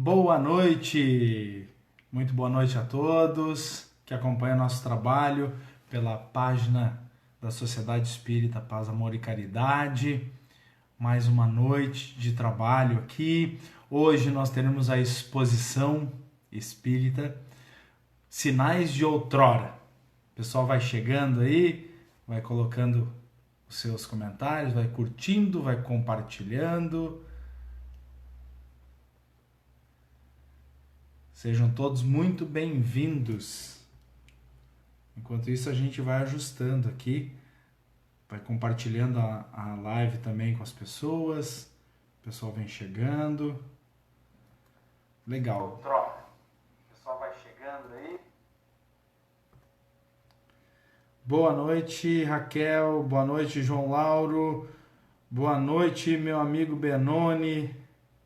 Boa noite, muito boa noite a todos que acompanham nosso trabalho pela página da Sociedade Espírita Paz, Amor e Caridade. Mais uma noite de trabalho aqui. Hoje nós teremos a exposição espírita Sinais de Outrora. O pessoal vai chegando aí, vai colocando os seus comentários, vai curtindo, vai compartilhando. Sejam todos muito bem-vindos. Enquanto isso, a gente vai ajustando aqui, vai compartilhando a live também com as pessoas. O pessoal vem chegando. Legal. O pessoal vai chegando aí. Boa noite, Raquel. Boa noite, João Lauro. Boa noite, meu amigo Benoni.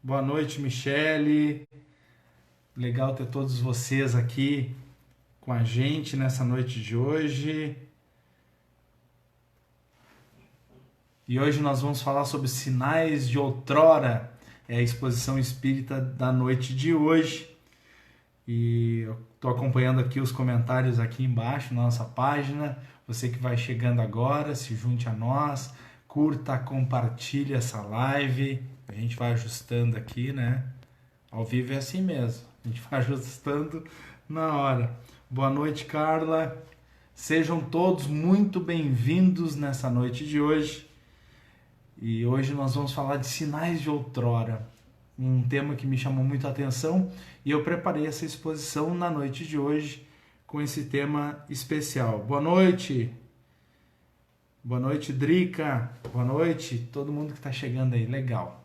Boa noite, Michele. Legal ter todos vocês aqui com a gente nessa noite de hoje. E hoje nós vamos falar sobre Sinais de Outrora, é a exposição espírita da noite de hoje. E eu estou acompanhando aqui os comentários aqui embaixo na nossa página. Você que vai chegando agora, se junte a nós, curta, compartilhe essa live. A gente vai ajustando aqui, né? Ao vivo é assim mesmo. A gente vai ajustando na hora. Boa noite, Carla. Sejam todos muito bem-vindos nessa noite de hoje. E hoje nós vamos falar de Sinais de Outrora. Um tema que me chamou muito a atenção e eu preparei essa exposição na noite de hoje com esse tema especial. Boa noite. Boa noite, Drica. Boa noite, todo mundo que está chegando aí. Legal.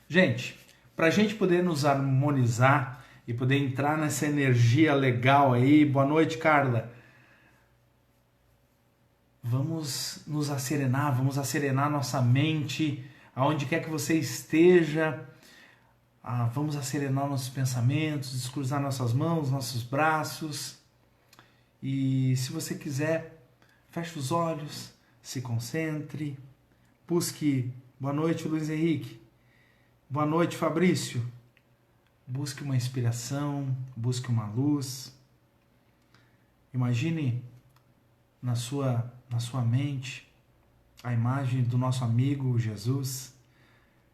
Gente, para a gente poder nos harmonizar e poder entrar nessa energia legal aí, boa noite, Carla. Vamos nos acerenar, vamos acerenar nossa mente, aonde quer que você esteja. Vamos acerenar nossos pensamentos, descruzar nossas mãos, nossos braços. E se você quiser, feche os olhos, se concentre, busque. Boa noite, Luiz Henrique. Boa noite, Fabrício. Busque uma inspiração, busque uma luz. Imagine na sua mente a imagem do nosso amigo Jesus,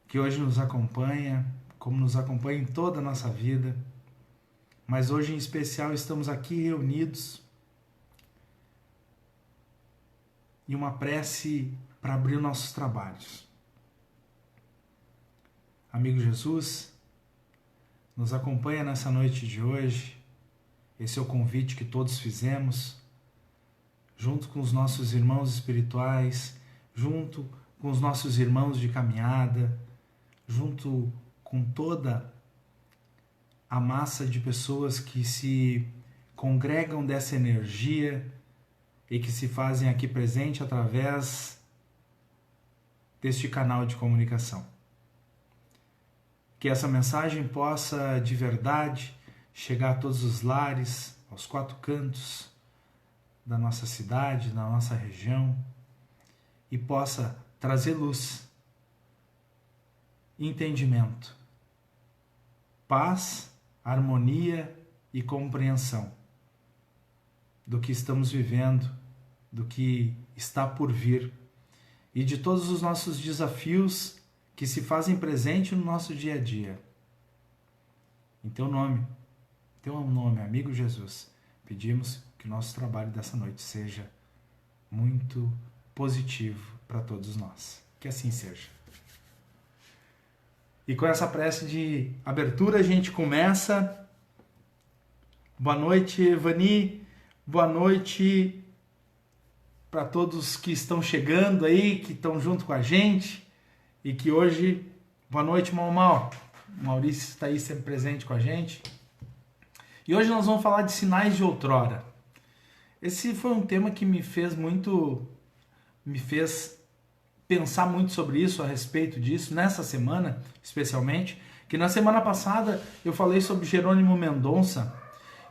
que hoje nos acompanha, como nos acompanha em toda a nossa vida. Mas hoje em especial estamos aqui reunidos em uma prece para abrir nossos trabalhos. Amigo Jesus, nos acompanha nessa noite de hoje. Esse é o convite que todos fizemos, junto com os nossos irmãos espirituais, junto com os nossos irmãos de caminhada, junto com toda a massa de pessoas que se congregam dessa energia e que se fazem aqui presente através deste canal de comunicação. Que essa mensagem possa, de verdade, chegar a todos os lares, aos quatro cantos da nossa cidade, da nossa região, e possa trazer luz, entendimento, paz, harmonia e compreensão do que estamos vivendo, do que está por vir e de todos os nossos desafios que se fazem presente no nosso dia a dia. Em teu nome, amigo Jesus, pedimos que o nosso trabalho dessa noite seja muito positivo para todos nós. Que assim seja. E com essa prece de abertura a gente começa. Boa noite, Evani. Boa noite para todos que estão chegando aí, que estão junto com a gente. E que hoje, boa noite, Mal. O Maurício está aí sempre presente com a gente. E hoje nós vamos falar de Sinais de Outrora. Esse foi um tema que me fez pensar muito sobre isso, a respeito disso, nessa semana, especialmente, que na semana passada eu falei sobre Jerônimo Mendonça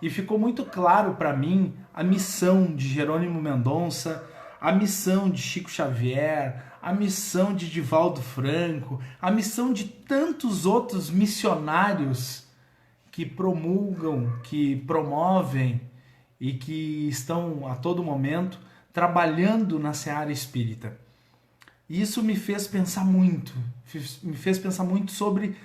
e ficou muito claro para mim a missão de Jerônimo Mendonça, a missão de Chico Xavier, a missão de Divaldo Franco, a missão de tantos outros missionários que promulgam, que promovem e que estão a todo momento trabalhando na seara espírita. E isso me fez pensar muito sobre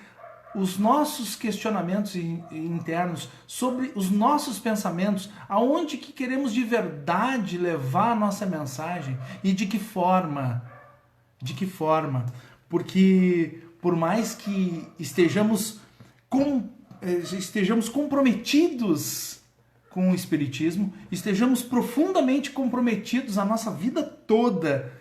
os nossos questionamentos internos, sobre os nossos pensamentos, aonde que queremos de verdade levar a nossa mensagem e de que forma. Porque por mais que estejamos comprometidos com o Espiritismo, estejamos profundamente comprometidos a nossa vida toda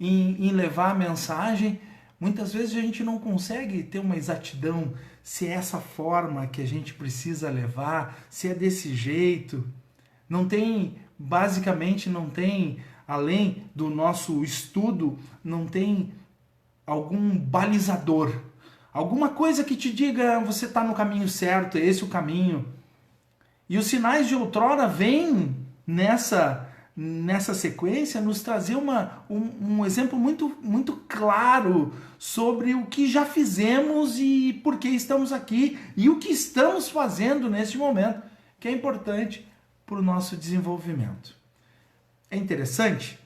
em levar a mensagem, muitas vezes a gente não consegue ter uma exatidão se é essa forma que a gente precisa levar, se é desse jeito. Basicamente não tem, além do nosso estudo, não tem algum balizador, alguma coisa que te diga você está no caminho certo, é esse o caminho. E os sinais de outrora vêm nessa sequência nos trazer um exemplo muito, muito claro sobre o que já fizemos e por que estamos aqui e o que estamos fazendo neste momento, que é importante para o nosso desenvolvimento. É interessante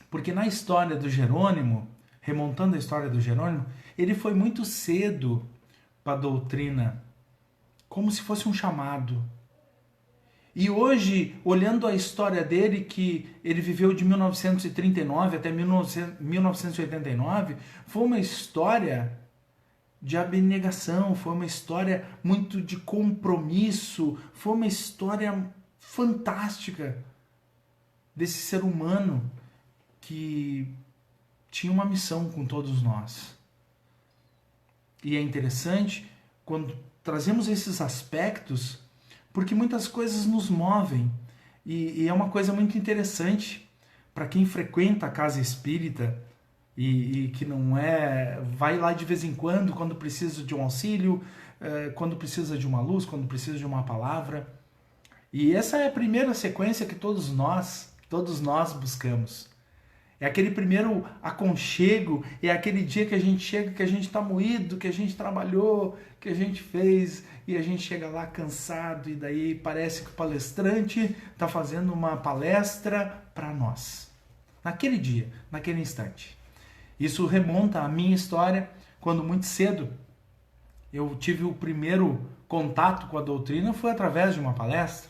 porque na história do Jerônimo, remontando a história do Jerônimo, ele foi muito cedo para a doutrina, como se fosse um chamado. E hoje, olhando a história dele, que ele viveu de 1939 até 1989, foi uma história de abnegação, foi uma história muito de compromisso, foi uma história fantástica desse ser humano que tinha uma missão com todos nós. E é interessante quando trazemos esses aspectos, porque muitas coisas nos movem e é uma coisa muito interessante para quem frequenta a casa espírita e que não vai lá de vez em quando precisa de um auxílio, quando precisa de uma luz, quando precisa de uma palavra. E essa é a primeira sequência que todos nós buscamos. É aquele primeiro aconchego, é aquele dia que a gente chega, que a gente está moído, que a gente trabalhou, que a gente fez, e a gente chega lá cansado, e daí parece que o palestrante está fazendo uma palestra para nós. Naquele dia, naquele instante. Isso remonta à minha história, quando muito cedo eu tive o primeiro contato com a doutrina, foi através de uma palestra.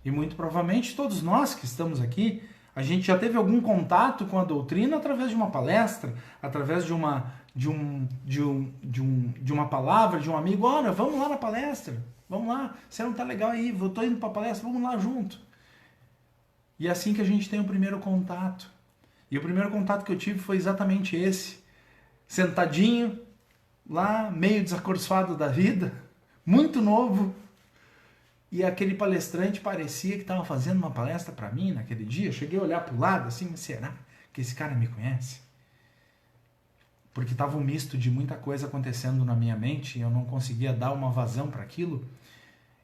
E muito provavelmente todos nós que estamos aqui, a gente já teve algum contato com a doutrina através de uma palestra, através de uma palavra, de um amigo. Olha, vamos lá na palestra, vamos lá, você não está legal aí, eu estou indo para a palestra, vamos lá junto. E é assim que a gente tem o primeiro contato. E o primeiro contato que eu tive foi exatamente esse. Sentadinho, lá, meio desacorçoado da vida, muito novo. E aquele palestrante parecia que estava fazendo uma palestra para mim naquele dia. Eu cheguei a olhar para o lado assim, será que esse cara me conhece? Porque estava um misto de muita coisa acontecendo na minha mente e eu não conseguia dar uma vazão para aquilo.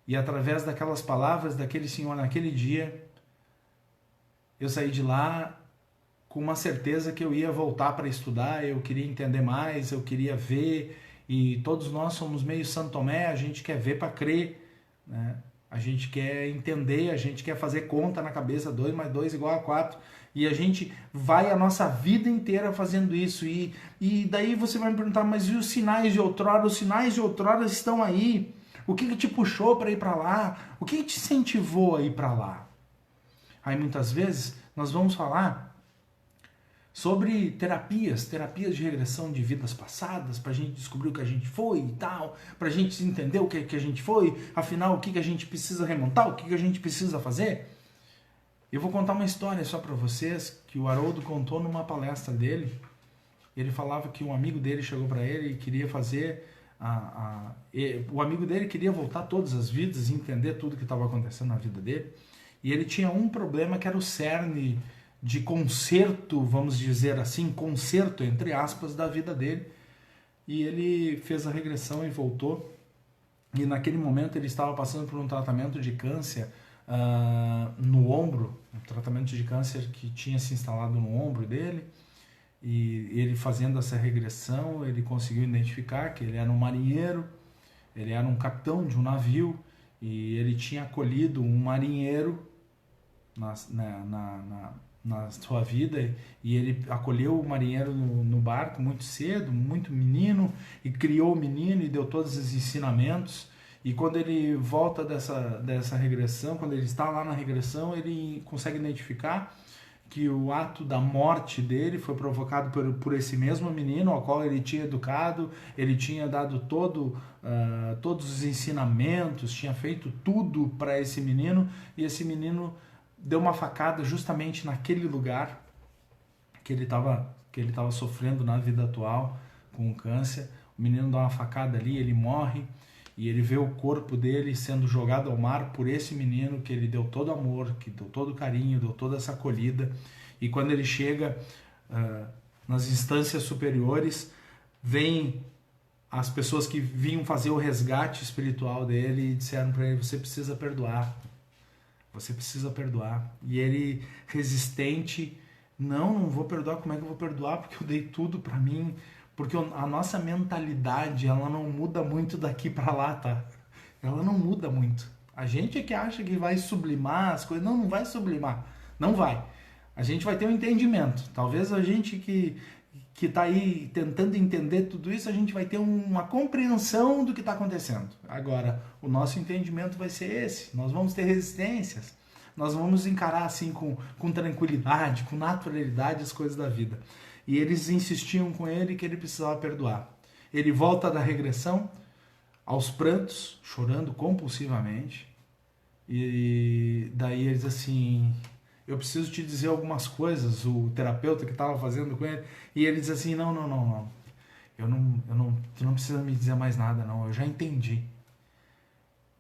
E através daquelas palavras daquele senhor naquele dia, eu saí de lá com uma certeza que eu ia voltar para estudar, eu queria entender mais, eu queria ver. E todos nós somos meio Santo Tomé, a gente quer ver para crer, né? A gente quer entender, a gente quer fazer conta na cabeça, 2 mais 2 igual a 4. E a gente vai a nossa vida inteira fazendo isso. E daí você vai me perguntar, mas e os sinais de outrora? Os sinais de outrora estão aí. O que te puxou para ir para lá? O que te incentivou a ir para lá? Aí muitas vezes nós vamos falar sobre terapias de regressão de vidas passadas, para a gente descobrir o que a gente foi e tal, para a gente entender o que a gente foi, afinal o que a gente precisa remontar, o que a gente precisa fazer. Eu vou contar uma história só para vocês, que o Haroldo contou numa palestra dele. Ele falava que um amigo dele chegou para ele e queria fazer... o amigo dele queria voltar todas as vidas e entender tudo que estava acontecendo na vida dele. E ele tinha um problema que era o cerne de conserto, vamos dizer assim, conserto, entre aspas, da vida dele. E ele fez a regressão e voltou. E naquele momento ele estava passando por um tratamento de câncer no ombro, um tratamento de câncer que tinha se instalado no ombro dele. E ele fazendo essa regressão, ele conseguiu identificar que ele era um marinheiro, ele era um capitão de um navio, e ele tinha acolhido um marinheiro na sua vida, e ele acolheu o marinheiro no barco muito cedo, muito menino, e criou o menino e deu todos os ensinamentos. E quando ele volta dessa regressão, quando ele está lá na regressão, ele consegue identificar que o ato da morte dele foi provocado por esse mesmo menino ao qual ele tinha educado, ele tinha dado todos os ensinamentos, tinha feito tudo para esse menino, e esse menino deu uma facada justamente naquele lugar que ele estava sofrendo na vida atual com o câncer. O menino dá uma facada ali, ele morre, e ele vê o corpo dele sendo jogado ao mar por esse menino que ele deu todo amor, que deu todo carinho, deu toda essa acolhida. E quando ele chega nas instâncias superiores, vem as pessoas que vinham fazer o resgate espiritual dele e disseram para ele: você precisa perdoar, você precisa perdoar. E ele, resistente: não vou perdoar, como é que eu vou perdoar? Porque eu dei tudo para mim. Porque a nossa mentalidade, ela não muda muito daqui para lá, tá? Ela não muda muito. A gente é que acha que vai sublimar as coisas. Não vai sublimar. Não vai. A gente vai ter um entendimento. Talvez a gente que está aí tentando entender tudo isso, a gente vai ter uma compreensão do que está acontecendo. Agora, o nosso entendimento vai ser esse. Nós vamos ter resistências. Nós vamos encarar assim com tranquilidade, com naturalidade as coisas da vida. E eles insistiam com ele que ele precisava perdoar. Ele volta da regressão aos prantos, chorando compulsivamente. E daí ele diz assim: eu preciso te dizer algumas coisas, o terapeuta que estava fazendo com ele. E ele diz assim: não. Tu não precisa me dizer mais nada, não. Eu já entendi.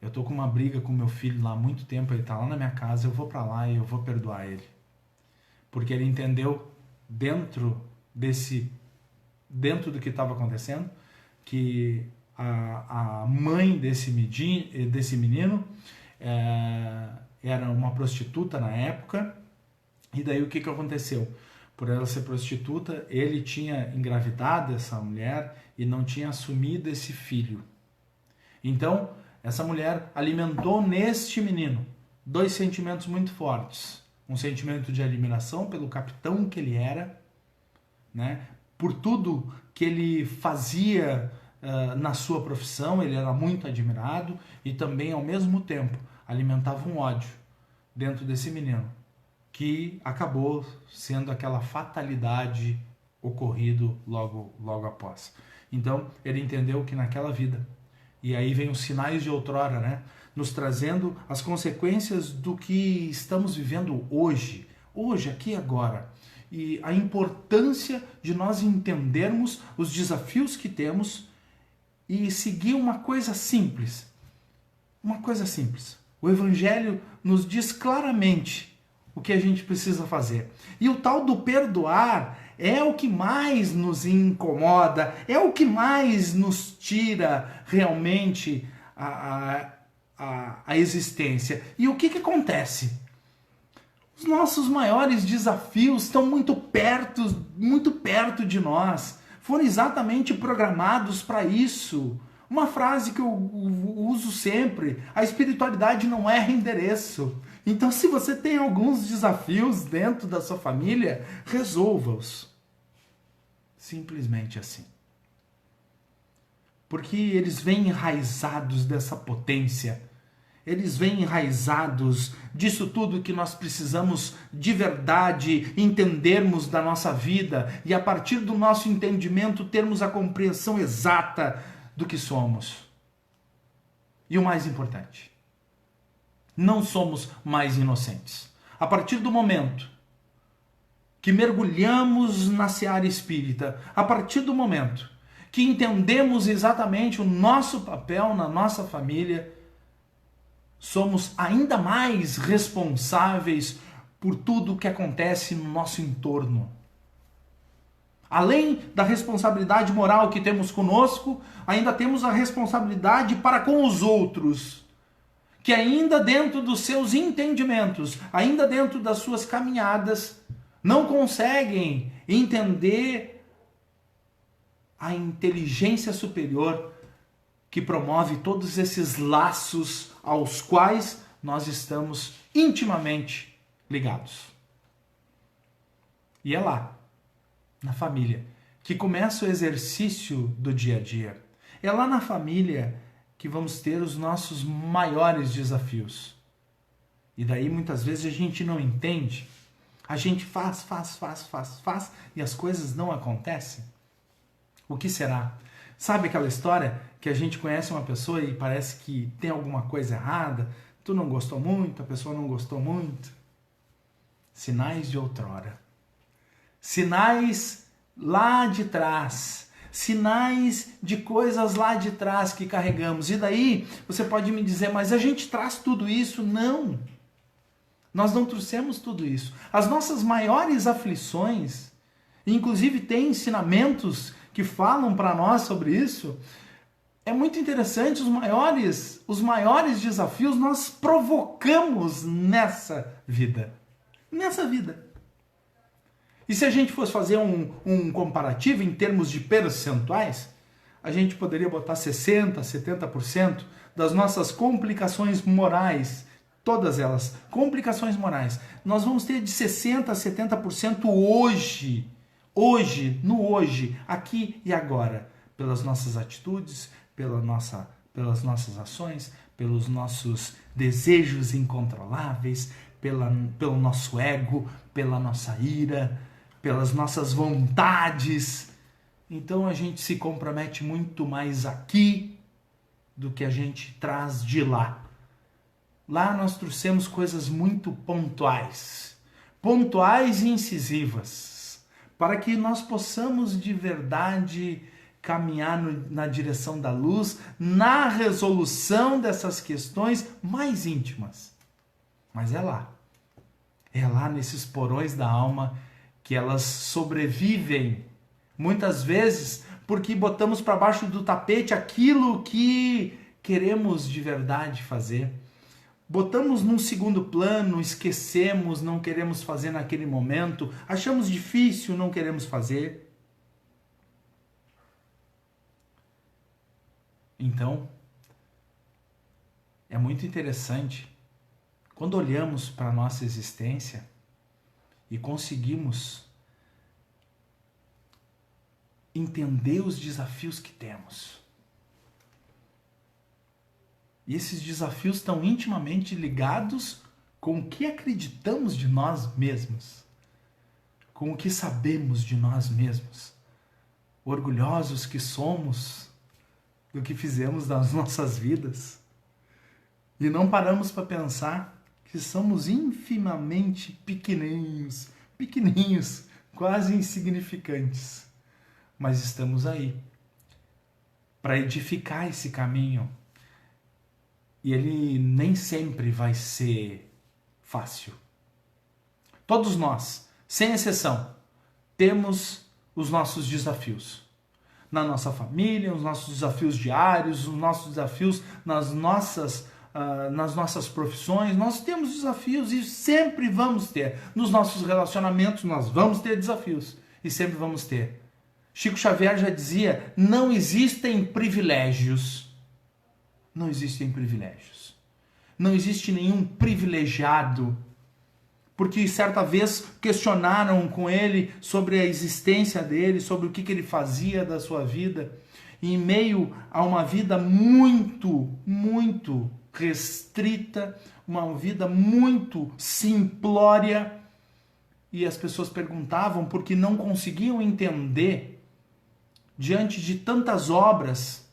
Eu tô com uma briga com meu filho lá há muito tempo, ele tá lá na minha casa, eu vou para lá e eu vou perdoar ele. Porque ele entendeu dentro do que estava acontecendo, que a mãe desse menino era uma prostituta na época. E daí o que aconteceu? Por ela ser prostituta, ele tinha engravidado essa mulher e não tinha assumido esse filho. Então, essa mulher alimentou neste menino 2 sentimentos muito fortes. Um sentimento de admiração pelo capitão que ele era, né? Por tudo que ele fazia na sua profissão, ele era muito admirado, e também, ao mesmo tempo, alimentava um ódio dentro desse menino, que acabou sendo aquela fatalidade ocorrido logo após. Então, ele entendeu que naquela vida, e aí vem os sinais de outrora, né? Nos trazendo as consequências do que estamos vivendo hoje, aqui e agora. E a importância de nós entendermos os desafios que temos e seguir uma coisa simples. Uma coisa simples. O Evangelho nos diz claramente o que a gente precisa fazer. E o tal do perdoar é o que mais nos incomoda, é o que mais nos tira realmente a existência. E o que acontece? Os nossos maiores desafios estão muito perto de nós. Foram exatamente programados para isso. Uma frase que eu uso sempre: a espiritualidade não erra endereço. Então, se você tem alguns desafios dentro da sua família, resolva-os. Simplesmente assim. Porque eles vêm enraizados dessa potência. Eles vêm enraizados disso tudo que nós precisamos de verdade entendermos da nossa vida, e a partir do nosso entendimento termos a compreensão exata do que somos. E o mais importante, não somos mais inocentes. A partir do momento que mergulhamos na seara espírita, a partir do momento que entendemos exatamente o nosso papel na nossa família, somos ainda mais responsáveis por tudo o que acontece no nosso entorno. Além da responsabilidade moral que temos conosco, ainda temos a responsabilidade para com os outros, que ainda dentro dos seus entendimentos, ainda dentro das suas caminhadas, não conseguem entender a inteligência superior que promove todos esses laços aos quais nós estamos intimamente ligados. E é lá, na família, que começa o exercício do dia a dia. É lá na família que vamos ter os nossos maiores desafios. E daí muitas vezes a gente não entende. A gente faz e as coisas não acontecem. O que será? Sabe aquela história que a gente conhece uma pessoa e parece que tem alguma coisa errada? Tu não gostou muito, a pessoa não gostou muito. Sinais de outrora. Sinais lá de trás. Sinais de coisas lá de trás que carregamos. E daí você pode me dizer, mas a gente traz tudo isso? Não. Nós não trouxemos tudo isso. As nossas maiores aflições, inclusive tem ensinamentos que falam para nós sobre isso, é muito interessante, os maiores desafios nós provocamos nessa vida. Nessa vida. E se a gente fosse fazer um comparativo em termos de percentuais, a gente poderia botar 60%, 70% das nossas complicações morais, todas elas, complicações morais, nós vamos ter de 60% a 70% hoje, no hoje, aqui e agora, pelas nossas atitudes, pelas nossas ações, pelos nossos desejos incontroláveis, pelo nosso ego, pela nossa ira, pelas nossas vontades. Então a gente se compromete muito mais aqui do que a gente traz de lá. Lá nós trouxemos coisas muito pontuais e incisivas, para que nós possamos de verdade caminhar na direção da luz, na resolução dessas questões mais íntimas. Mas é lá nesses porões da alma que elas sobrevivem, muitas vezes porque botamos para baixo do tapete aquilo que queremos de verdade fazer. Botamos num segundo plano, esquecemos, não queremos fazer naquele momento, achamos difícil, não queremos fazer. Então, é muito interessante quando olhamos para a nossa existência e conseguimos entender os desafios que temos. E esses desafios estão intimamente ligados com o que acreditamos de nós mesmos, com o que sabemos de nós mesmos, orgulhosos que somos do que fizemos nas nossas vidas. E não paramos para pensar que somos infimamente pequenininhos, quase insignificantes. Mas estamos aí para edificar esse caminho. E ele nem sempre vai ser fácil. Todos nós, sem exceção, temos os nossos desafios. Na nossa família, os nossos desafios diários, os nossos desafios nas nossas profissões. Nós temos desafios e sempre vamos ter. Nos nossos relacionamentos nós vamos ter desafios e sempre vamos ter. Chico Xavier já dizia, não existem privilégios. Não existem privilégios. Não existe nenhum privilegiado. Porque certa vez questionaram com ele sobre a existência dele, sobre o que ele fazia da sua vida. E em meio a uma vida muito restrita, uma vida muito simplória, e as pessoas perguntavam porque não conseguiam entender, diante de tantas obras,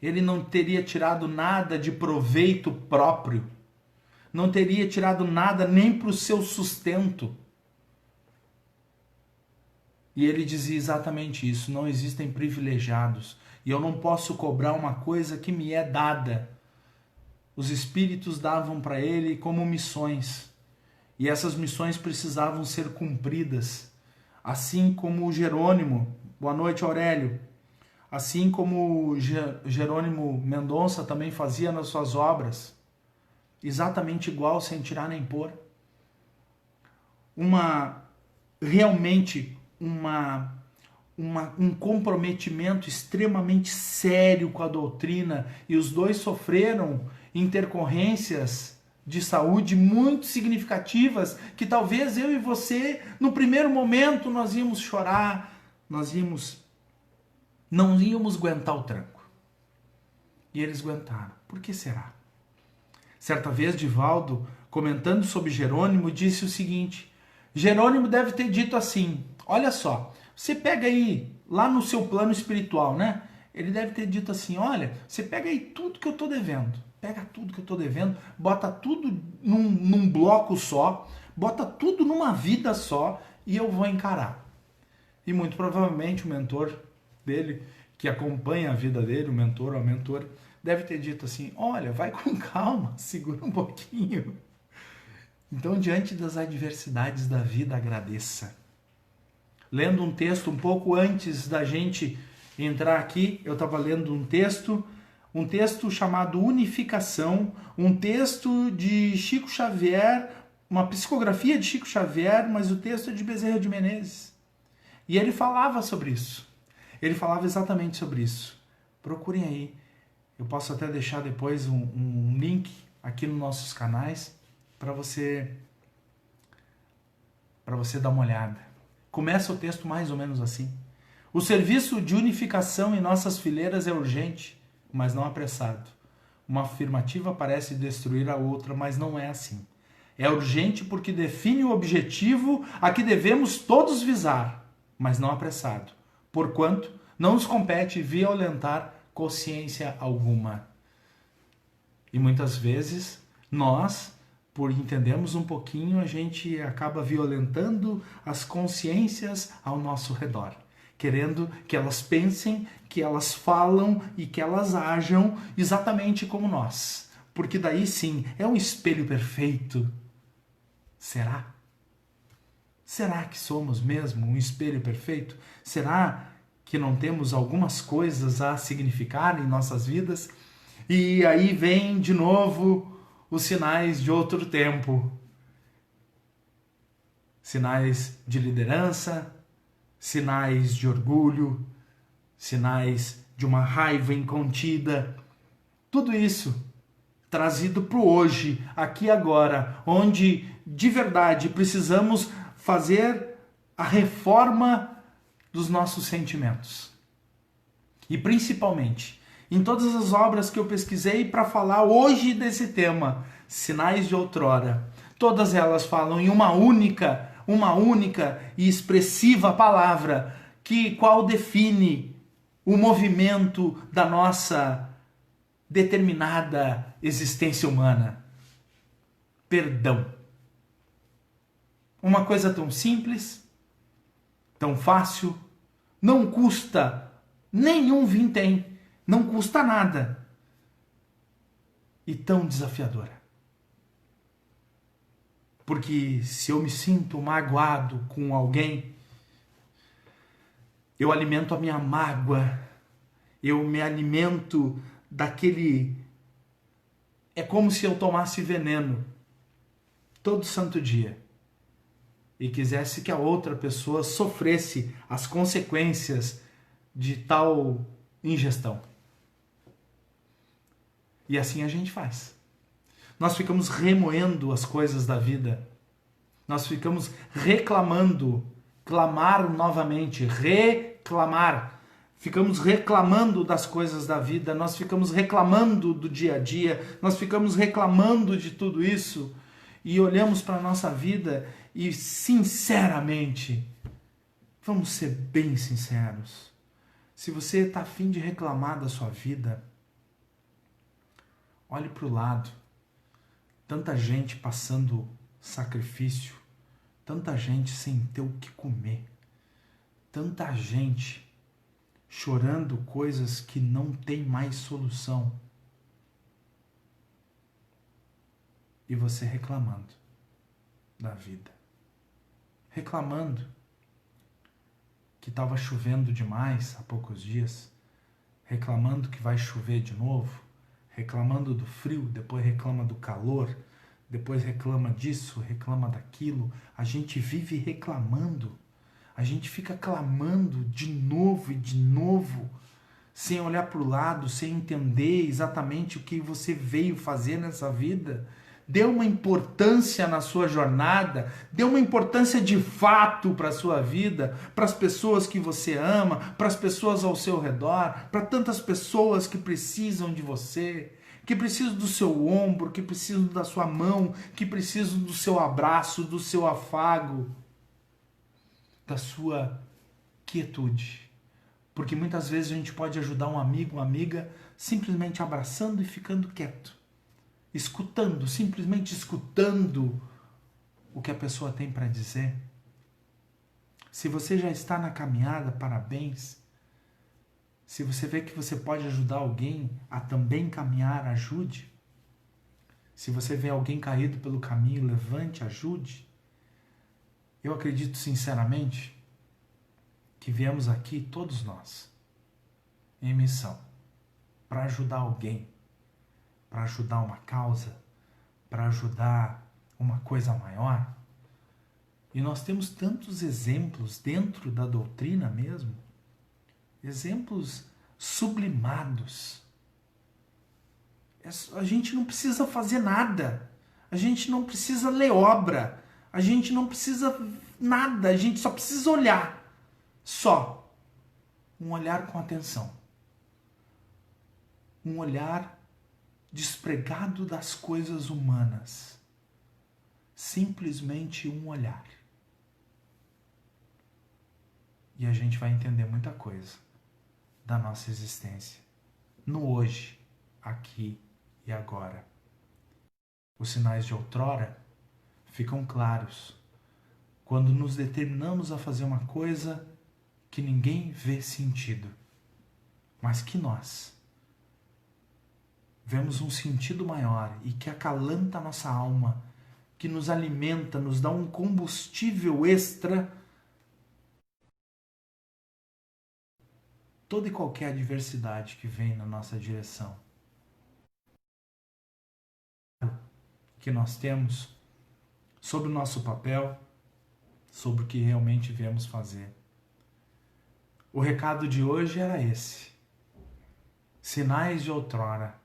ele não teria tirado nada de proveito próprio, não teria tirado nada nem para o seu sustento. E ele dizia exatamente isso, não existem privilegiados, e eu não posso cobrar uma coisa que me é dada. Os espíritos davam para ele como missões, e essas missões precisavam ser cumpridas, assim como o Jerônimo, boa noite Aurélio, assim como o Jerônimo Mendonça também fazia nas suas obras, exatamente igual, sem tirar nem pôr. realmente um comprometimento extremamente sério com a doutrina, e os dois sofreram intercorrências de saúde muito significativas, que talvez eu e você, no primeiro momento, nós íamos chorar, não íamos aguentar o tranco. E eles aguentaram. Por que será? Certa vez, Divaldo, comentando sobre Jerônimo, disse o seguinte: Jerônimo deve ter dito assim, olha só, você pega aí, lá no seu plano espiritual, né? Ele deve ter dito assim, olha, você pega aí tudo que eu estou devendo, bota tudo num bloco só, bota tudo numa vida só e eu vou encarar. E muito provavelmente o mentor dele, que acompanha a vida dele, o mentor ou a mentora, deve ter dito assim, olha, vai com calma, segura um pouquinho. Então, diante das adversidades da vida, agradeça. Lendo um texto um pouco antes da gente entrar aqui, eu estava lendo um texto chamado Unificação, um texto de Chico Xavier, uma psicografia de Chico Xavier, mas o texto é de Bezerra de Menezes. E ele falava sobre isso. Ele falava exatamente sobre isso. Procurem aí. Eu posso até deixar depois um link aqui nos nossos canais para você dar uma olhada. Começa o texto mais ou menos assim. O serviço de unificação em nossas fileiras é urgente, mas não apressado. Uma afirmativa parece destruir a outra, mas não é assim. É urgente porque define o objetivo a que devemos todos visar, mas não apressado, porquanto não nos compete violentar consciência alguma. E muitas vezes nós, por entendermos um pouquinho, a gente acaba violentando as consciências ao nosso redor, querendo que elas pensem, que elas falam e que elas ajam exatamente como nós. Porque daí sim, é um espelho perfeito. Será? Será que somos mesmo um espelho perfeito? Será que não temos algumas coisas a significar em nossas vidas? E aí vem de novo os sinais de outro tempo. Sinais de liderança, sinais de orgulho, sinais de uma raiva incontida. Tudo isso trazido para o hoje, aqui e agora, onde de verdade precisamos fazer a reforma dos nossos sentimentos. E principalmente, em todas as obras que eu pesquisei para falar hoje desse tema, Sinais de Outrora, todas elas falam em uma única e expressiva palavra, qual define o movimento da nossa determinada existência humana: perdão. Uma coisa tão simples, tão fácil, não custa nenhum vintém, não custa nada, e tão desafiadora. Porque se eu me sinto magoado com alguém, eu alimento a minha mágoa, eu me alimento daquele... É como se eu tomasse veneno todo santo dia e quisesse que a outra pessoa sofresse as consequências de tal ingestão. E assim a gente faz. Nós ficamos remoendo as coisas da vida. Nós ficamos reclamando, clamar novamente, reclamar. Ficamos reclamando das coisas da vida, nós ficamos reclamando do dia a dia, nós ficamos reclamando de tudo isso e olhamos para a nossa vida e, sinceramente, vamos ser bem sinceros. Se você está a fim de reclamar da sua vida, olhe para o lado. Tanta gente passando sacrifício, tanta gente sem ter o que comer, tanta gente chorando coisas que não tem mais solução. E você reclamando da vida. Reclamando que estava chovendo demais há poucos dias, reclamando que vai chover de novo, reclamando do frio, depois reclama do calor, depois reclama disso, reclama daquilo. A gente vive reclamando, a gente fica clamando de novo e de novo, sem olhar para o lado, sem entender exatamente o que você veio fazer nessa vida. Dê uma importância na sua jornada, dê uma importância de fato para a sua vida, para as pessoas que você ama, para as pessoas ao seu redor, para tantas pessoas que precisam de você, que precisam do seu ombro, que precisam da sua mão, que precisam do seu abraço, do seu afago, da sua quietude. Porque muitas vezes a gente pode ajudar um amigo, uma amiga, simplesmente abraçando e ficando quieto. Escutando, simplesmente escutando o que a pessoa tem para dizer. Se você já está na caminhada, parabéns. Se você vê que você pode ajudar alguém a também caminhar, ajude. Se você vê alguém caído pelo caminho, levante, ajude. Eu acredito sinceramente que viemos aqui, todos nós, em missão, para ajudar alguém, para ajudar uma causa, para ajudar uma coisa maior. E nós temos tantos exemplos dentro da doutrina mesmo, exemplos sublimados. A gente não precisa fazer nada, a gente não precisa ler obra, a gente não precisa nada, a gente só precisa olhar. Só um olhar com atenção, um olhar despregado das coisas humanas, simplesmente um olhar. E a gente vai entender muita coisa da nossa existência, no hoje, aqui e agora. Os sinais de outrora ficam claros quando nos determinamos a fazer uma coisa que ninguém vê sentido, mas que nós vemos um sentido maior e que acalanta a nossa alma, que nos alimenta, nos dá um combustível extra. Toda e qualquer adversidade que vem na nossa direção, que nós temos sobre o nosso papel, sobre o que realmente viemos fazer. O recado de hoje era esse: sinais de outrora.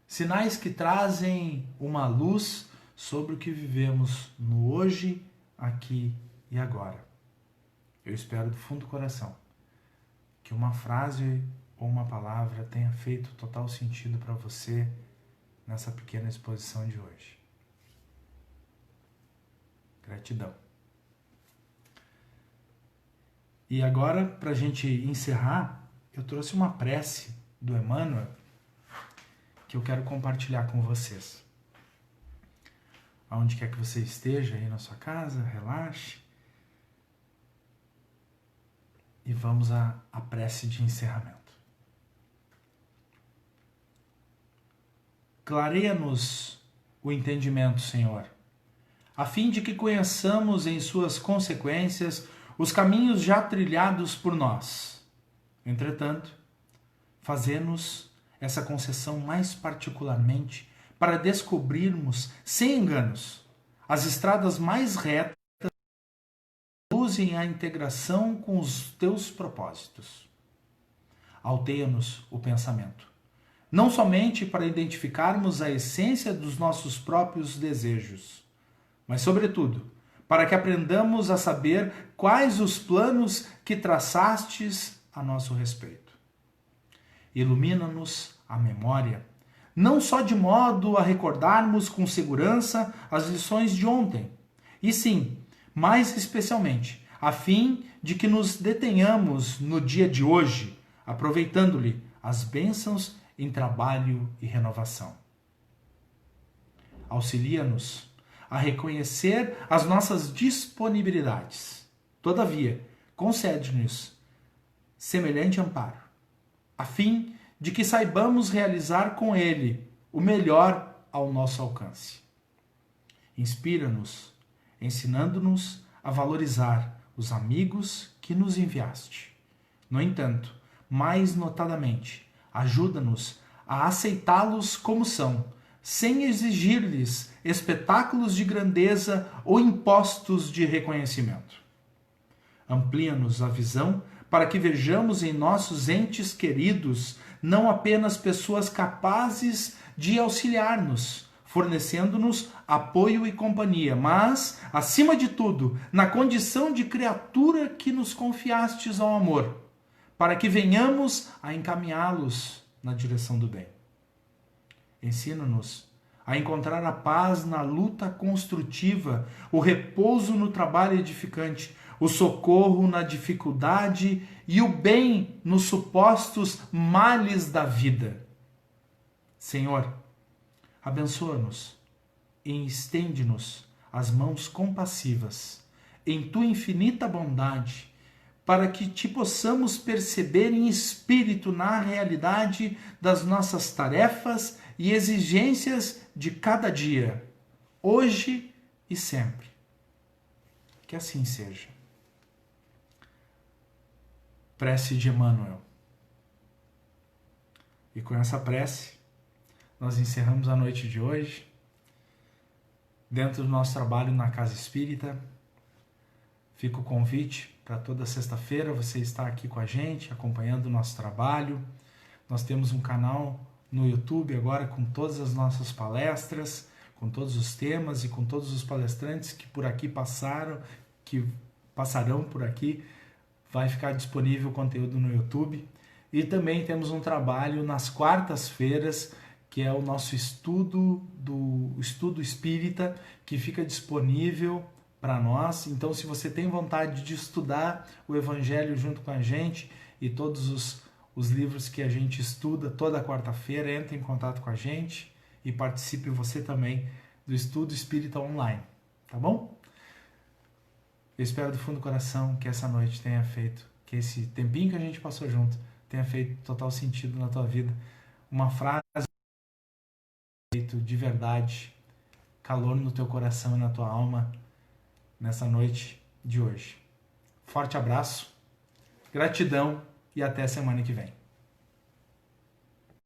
Sinais que trazem uma luz sobre o que vivemos no hoje, aqui e agora. Eu espero do fundo do coração que uma frase ou uma palavra tenha feito total sentido para você nessa pequena exposição de hoje. Gratidão. E agora, para a gente encerrar, eu trouxe uma prece do Emmanuel que eu quero compartilhar com vocês. Aonde quer que você esteja aí na sua casa, relaxe. E vamos à prece de encerramento. Clareia-nos o entendimento, Senhor, a fim de que conheçamos em suas consequências os caminhos já trilhados por nós. Entretanto, fazê-nos essa concessão mais particularmente para descobrirmos, sem enganos, as estradas mais retas que conduzem à integração com os teus propósitos. Alteia-nos o pensamento, não somente para identificarmos a essência dos nossos próprios desejos, mas, sobretudo, para que aprendamos a saber quais os planos que traçastes a nosso respeito. Ilumina-nos a memória, não só de modo a recordarmos com segurança as lições de ontem, e sim, mais especialmente, a fim de que nos detenhamos no dia de hoje, aproveitando-lhe as bênçãos em trabalho e renovação. Auxilia-nos a reconhecer as nossas disponibilidades. Todavia, concede-nos semelhante amparo, a fim de que saibamos realizar com ele o melhor ao nosso alcance. Inspira-nos, ensinando-nos a valorizar os amigos que nos enviaste. No entanto, mais notadamente, ajuda-nos a aceitá-los como são, sem exigir-lhes espetáculos de grandeza ou impostos de reconhecimento. Amplia-nos a visão para que vejamos em nossos entes queridos não apenas pessoas capazes de auxiliar-nos, fornecendo-nos apoio e companhia, mas, acima de tudo, na condição de criatura que nos confiastes ao amor, para que venhamos a encaminhá-los na direção do bem. Ensina-nos a encontrar a paz na luta construtiva, o repouso no trabalho edificante, o socorro na dificuldade e o bem nos supostos males da vida. Senhor, abençoa-nos e estende-nos as mãos compassivas em tua infinita bondade, para que te possamos perceber em espírito na realidade das nossas tarefas e exigências de cada dia, hoje e sempre. Que assim seja. Prece de Emmanuel. E com essa prece, nós encerramos a noite de hoje, dentro do nosso trabalho na Casa Espírita. Fica o convite para toda sexta-feira você estar aqui com a gente, acompanhando o nosso trabalho. Nós temos um canal no YouTube agora com todas as nossas palestras, com todos os temas e com todos os palestrantes que por aqui passaram, que passarão por aqui. Vai ficar disponível o conteúdo no YouTube. E também temos um trabalho nas quartas-feiras, que é o nosso estudo espírita, que fica disponível para nós. Então, se você tem vontade de estudar o Evangelho junto com a gente e todos os livros que a gente estuda toda quarta-feira, entre em contato com a gente e participe você também do Estudo Espírita Online, tá bom? Eu espero do fundo do coração que essa noite tenha feito, que esse tempinho que a gente passou junto tenha feito total sentido na tua vida. Uma frase de verdade, calor no teu coração e na tua alma nessa noite de hoje. Forte abraço, gratidão e até semana que vem.